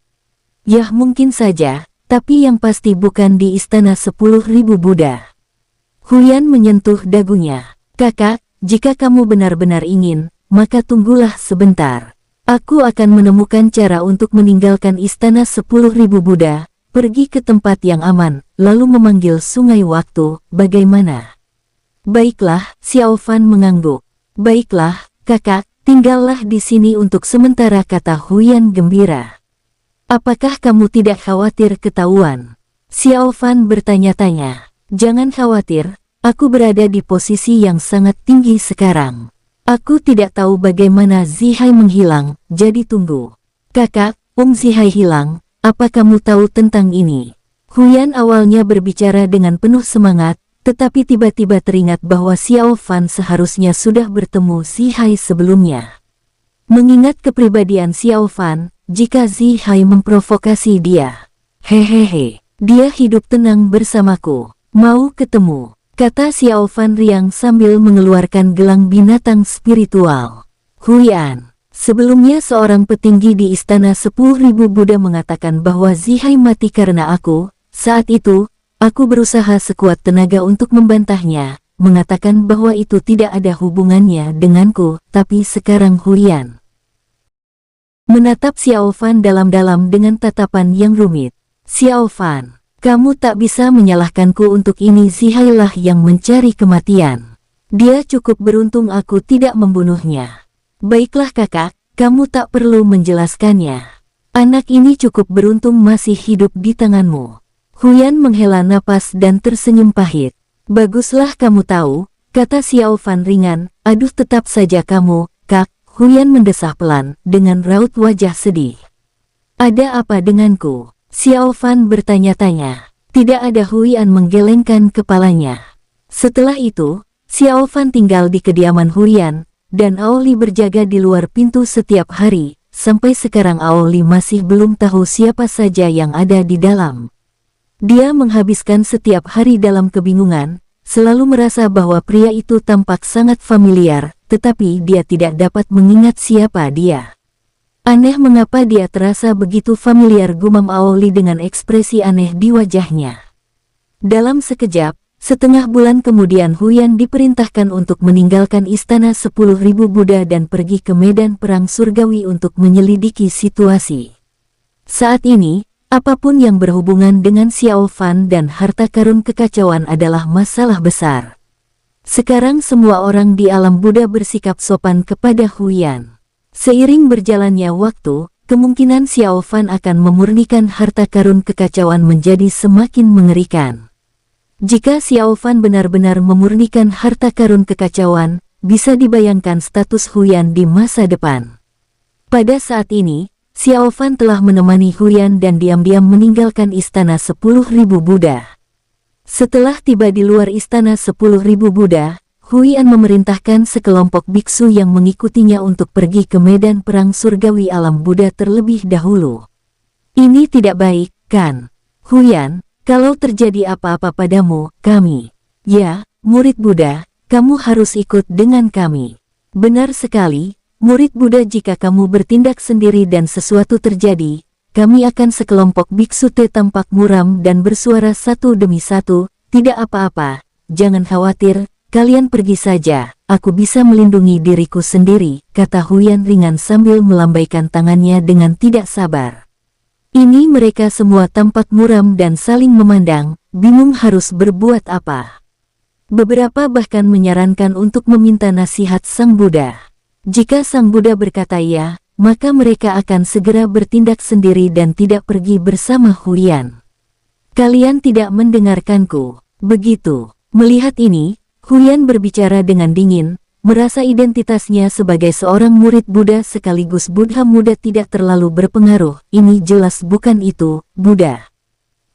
Yah, mungkin saja. Tapi yang pasti bukan di istana 10.000 Buddha. Huyan menyentuh dagunya. Kakak, jika kamu benar-benar ingin, maka tunggulah sebentar. Aku akan menemukan cara untuk meninggalkan istana 10.000 Buddha, pergi ke tempat yang aman, lalu memanggil sungai waktu. Bagaimana? Baiklah, Xiao Fan mengangguk. Baiklah, kakak, tinggallah di sini untuk sementara, kata Huyan gembira. Apakah kamu tidak khawatir ketahuan? Xiao Fan bertanya-tanya. Jangan khawatir, aku berada di posisi yang sangat tinggi sekarang. Aku tidak tahu bagaimana Zihai menghilang, jadi tunggu. Kakak, Zihai hilang, apa kamu tahu tentang ini? Huyan awalnya berbicara dengan penuh semangat, tetapi tiba-tiba teringat bahwa Xiao Fan seharusnya sudah bertemu Zihai sebelumnya. Mengingat kepribadian Xiao Fan, jika Zihai memprovokasi dia, hehehe, dia hidup tenang bersamaku. Mau ketemu, kata Xiao Fan riang sambil mengeluarkan gelang binatang spiritual. Huyan, sebelumnya seorang petinggi di istana 10.000 Buddha mengatakan bahwa Zihai mati karena aku. Saat itu, aku berusaha sekuat tenaga untuk membantahnya, mengatakan bahwa itu tidak ada hubungannya denganku, tapi sekarang Huyan menatap Xiao Fan dalam-dalam dengan tatapan yang rumit. Xiao Fan, kamu tak bisa menyalahkanku untuk ini. Zihai lah yang mencari kematian. Dia cukup beruntung aku tidak membunuhnya. Baiklah kakak, kamu tak perlu menjelaskannya. Anak ini cukup beruntung masih hidup di tanganmu. Huyan menghela napas dan tersenyum pahit. Baguslah kamu tahu, kata Xiao Fan ringan. Aduh, tetap saja kamu, Kak. Huyan mendesah pelan, dengan raut wajah sedih. Ada apa denganku? Xiao Fan bertanya-tanya. Tidak ada. Huyan menggelengkan kepalanya. Setelah itu, Xiao Fan tinggal di kediaman Huyan, dan Aoli berjaga di luar pintu setiap hari. Sampai sekarang Aoli masih belum tahu siapa saja yang ada di dalam. Dia menghabiskan setiap hari dalam kebingungan, selalu merasa bahwa pria itu tampak sangat familiar, tetapi dia tidak dapat mengingat siapa dia. Aneh mengapa dia terasa begitu familiar, gumam Aoli dengan ekspresi aneh di wajahnya. Dalam sekejap, setengah bulan kemudian Huyan diperintahkan untuk meninggalkan istana 10.000 Buddha dan pergi ke medan perang surgawi untuk menyelidiki situasi. Saat ini, apapun yang berhubungan dengan Xiao Fan dan harta karun kekacauan adalah masalah besar. Sekarang semua orang di alam Buddha bersikap sopan kepada Huyan. Seiring berjalannya waktu, kemungkinan Xiao Fan akan memurnikan harta karun kekacauan menjadi semakin mengerikan. Jika Xiao Fan benar-benar memurnikan harta karun kekacauan, bisa dibayangkan status Huyan di masa depan. Pada saat ini, Xiao Fan telah menemani Huyan dan diam-diam meninggalkan istana 10.000 Buddha. Setelah tiba di luar istana 10.000 Buddha, Huyan memerintahkan sekelompok biksu yang mengikutinya untuk pergi ke medan perang surgawi alam Buddha terlebih dahulu. Ini tidak baik, kan? Huyan, kalau terjadi apa-apa padamu, kami, ya, murid Buddha, kamu harus ikut dengan kami. Benar sekali, murid Buddha, jika kamu bertindak sendiri dan sesuatu terjadi, kami akan sekelompok biksu tampak muram dan bersuara satu demi satu, tidak apa-apa, jangan khawatir, kalian pergi saja, aku bisa melindungi diriku sendiri, kata Huyan ringan sambil melambaikan tangannya dengan tidak sabar. Ini mereka semua tampak muram dan saling memandang, bingung harus berbuat apa. Beberapa bahkan menyarankan untuk meminta nasihat Sang Buddha. Jika Sang Buddha berkata ya, maka mereka akan segera bertindak sendiri dan tidak pergi bersama Huyan. Kalian tidak mendengarkanku, begitu. Melihat ini, Huyan berbicara dengan dingin, merasa identitasnya sebagai seorang murid Buddha sekaligus Buddha muda tidak terlalu berpengaruh. Ini jelas bukan itu, Buddha.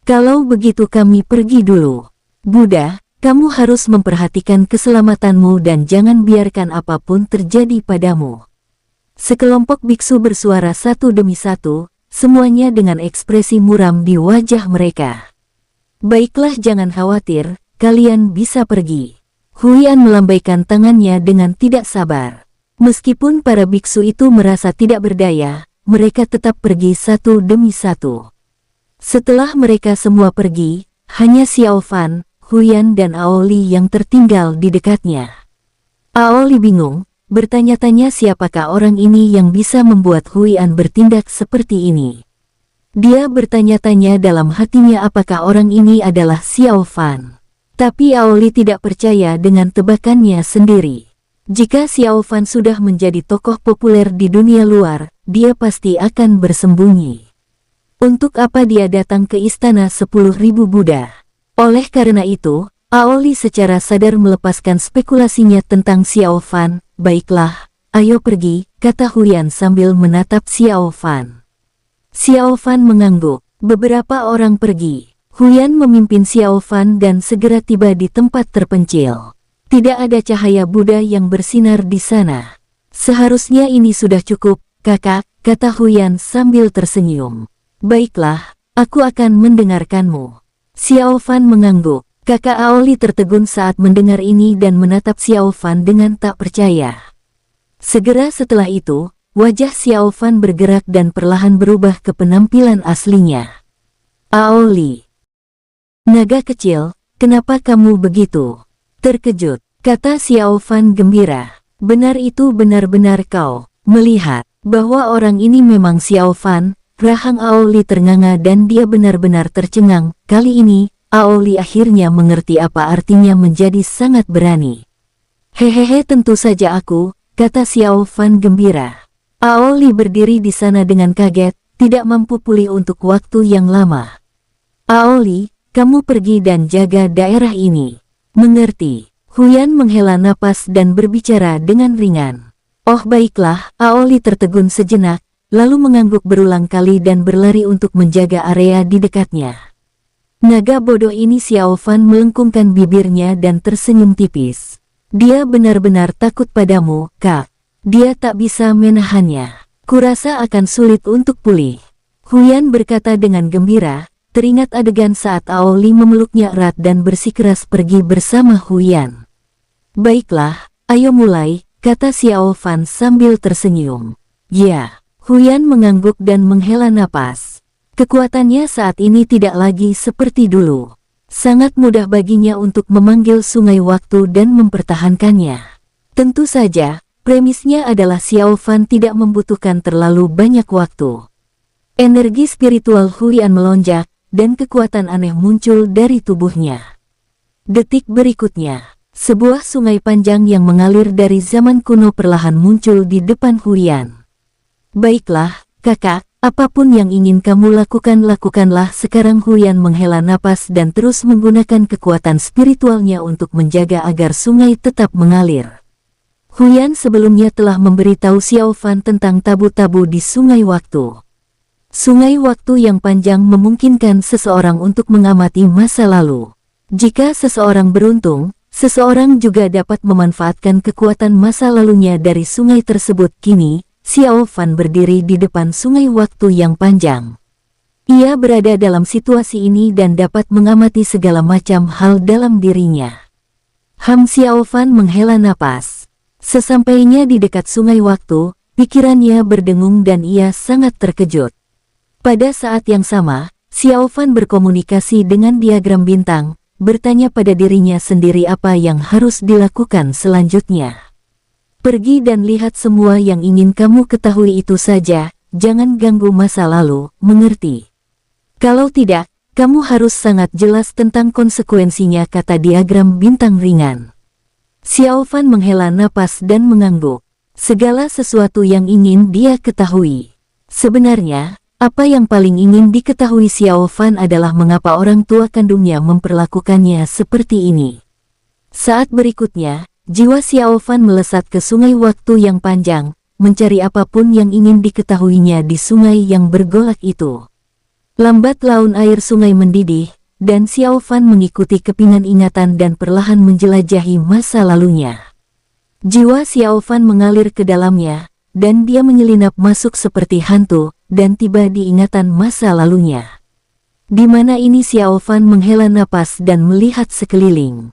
Kalau begitu kami pergi dulu. Buddha, kamu harus memperhatikan keselamatanmu dan jangan biarkan apapun terjadi padamu. Sekelompok biksu bersuara satu demi satu, semuanya dengan ekspresi muram di wajah mereka. Baiklah, jangan khawatir, kalian bisa pergi. Huyan melambaikan tangannya dengan tidak sabar. Meskipun para biksu itu merasa tidak berdaya, mereka tetap pergi satu demi satu. Setelah mereka semua pergi, hanya Xiao Fan, Huyan dan Aoli yang tertinggal di dekatnya. Aoli bingung, bertanya-tanya siapakah orang ini yang bisa membuat Huyan bertindak seperti ini. Dia bertanya-tanya dalam hatinya apakah orang ini adalah Xiao Fan. Tapi Aoli tidak percaya dengan tebakannya sendiri. Jika Xiao Fan sudah menjadi tokoh populer di dunia luar, dia pasti akan bersembunyi. Untuk apa dia datang ke istana 10.000 Buddha? Oleh karena itu, Aoli secara sadar melepaskan spekulasinya tentang Xiao Fan. Baiklah, ayo pergi, kata Huyan sambil menatap Xiao Fan. Xiao Fan mengangguk. Beberapa orang pergi. Huyan memimpin Xiao Fan dan segera tiba di tempat terpencil. Tidak ada cahaya Buddha yang bersinar di sana. Seharusnya ini sudah cukup, kakak, kata Huyan sambil tersenyum. Baiklah, aku akan mendengarkanmu. Xiao Fan mengangguk. Kakak Aoli tertegun saat mendengar ini dan menatap Xiao Fan dengan tak percaya. Segera setelah itu, wajah Xiao Fan bergerak dan perlahan berubah ke penampilan aslinya. Aoli. Naga kecil, kenapa kamu begitu terkejut? Kata Xiao Fan gembira. Benar, itu benar-benar kau. Melihat bahwa orang ini memang Xiao Fan, rahang Aoli ternganga dan dia benar-benar tercengang. Kali ini, Aoli akhirnya mengerti apa artinya menjadi sangat berani. Hehehe, tentu saja aku, kata Xiao Fan gembira. Aoli berdiri di sana dengan kaget, tidak mampu pulih untuk waktu yang lama. Aoli, kamu pergi dan jaga daerah ini. Mengerti. Huyan menghela napas dan berbicara dengan ringan. Oh baiklah, Aoli tertegun sejenak, lalu mengangguk berulang kali dan berlari untuk menjaga area di dekatnya. Naga bodoh ini, Xiao Fan melengkungkan bibirnya dan tersenyum tipis. Dia benar-benar takut padamu, Kak. Dia tak bisa menahannya. Kurasa akan sulit untuk pulih. Huyan berkata dengan gembira, teringat adegan saat Aoli memeluknya erat dan bersikeras pergi bersama Huyan. Baiklah, ayo mulai, kata Xiao Fan sambil tersenyum. Ya, Huyan mengangguk dan menghela napas. Kekuatannya saat ini tidak lagi seperti dulu. Sangat mudah baginya untuk memanggil sungai waktu dan mempertahankannya. Tentu saja, premisnya adalah Xiao Fan tidak membutuhkan terlalu banyak waktu. Energi spiritual Huyan melonjak, dan kekuatan aneh muncul dari tubuhnya. Detik berikutnya, sebuah sungai panjang yang mengalir dari zaman kuno perlahan muncul di depan Huyan. Baiklah, kakak, apapun yang ingin kamu lakukan lakukanlah sekarang. Huyan menghela napas dan terus menggunakan kekuatan spiritualnya untuk menjaga agar sungai tetap mengalir. Huyan sebelumnya telah memberitahu Xiao Fan tentang tabu-tabu di sungai waktu. Sungai waktu yang panjang memungkinkan seseorang untuk mengamati masa lalu. Jika seseorang beruntung, seseorang juga dapat memanfaatkan kekuatan masa lalunya dari sungai tersebut. Kini, Xiao Fan berdiri di depan sungai waktu yang panjang. Ia berada dalam situasi ini dan dapat mengamati segala macam hal dalam dirinya. Xiao Fan menghela napas. Sesampainya di dekat sungai waktu, pikirannya berdengung dan ia sangat terkejut. Pada saat yang sama, Xiao Fan berkomunikasi dengan diagram bintang, bertanya pada dirinya sendiri apa yang harus dilakukan selanjutnya. Pergi dan lihat semua yang ingin kamu ketahui itu saja, jangan ganggu masa lalu, mengerti? Kalau tidak, kamu harus sangat jelas tentang konsekuensinya, kata diagram bintang ringan. Xiao Fan menghela napas dan mengangguk. Segala sesuatu yang ingin dia ketahui. Sebenarnya, apa yang paling ingin diketahui Xiao Fan adalah mengapa orang tua kandungnya memperlakukannya seperti ini. Saat berikutnya, jiwa Xiao Fan melesat ke sungai waktu yang panjang, mencari apapun yang ingin diketahuinya di sungai yang bergolak itu. Lambat laun air sungai mendidih, dan Xiao Fan mengikuti kepingan ingatan dan perlahan menjelajahi masa lalunya. Jiwa Xiao Fan mengalir ke dalamnya, dan dia menyelinap masuk seperti hantu, dan tiba di ingatan masa lalunya. Di mana ini Xiao Fan menghela napas dan melihat sekeliling.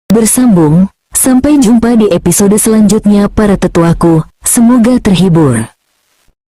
Bersambung, sampai jumpa di episode selanjutnya para tetuaku, semoga terhibur.